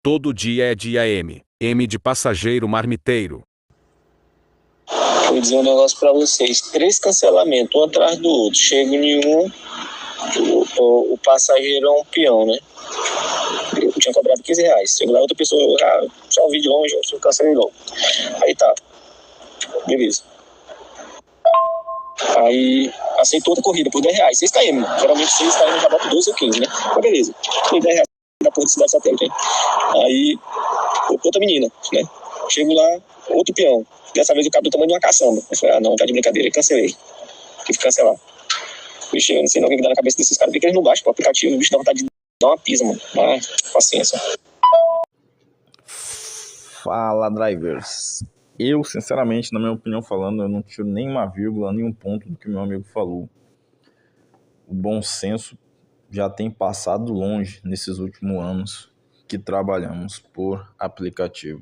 Todo dia é dia M. M de passageiro marmiteiro. Vou dizer um negócio pra vocês. 3 cancelamentos, um atrás do outro. Chego em um, o passageiro é um peão, né? Eu tinha cobrado R$ 15. Chego lá, outra pessoa, só vi de longe, eu cancelei logo. Aí tá, beleza. Aí aceitou outra corrida por R$ 10, 6 km. Geralmente 6 km já bota 12 ou 15, né? Mas beleza. Foi R$ 10 da porra de cidade satélite, hein? Aí, outra menina, né? Chego lá, outro peão. Dessa vez o cabo do tamanho de uma caçamba. Eu falei, não, tá de brincadeira. E cancelei. Tive que cancelar. Vixe, eu não sei não o que dá na cabeça desses caras. Porque eles não baixam pro aplicativo, o bicho dá vontade de dar uma pisa, mano. Mas, paciência. Fala, drivers. Eu, sinceramente, na minha opinião falando, eu não tiro nem uma vírgula, nem um ponto do que meu amigo falou. O bom senso já tem passado longe nesses últimos anos que trabalhamos por aplicativo.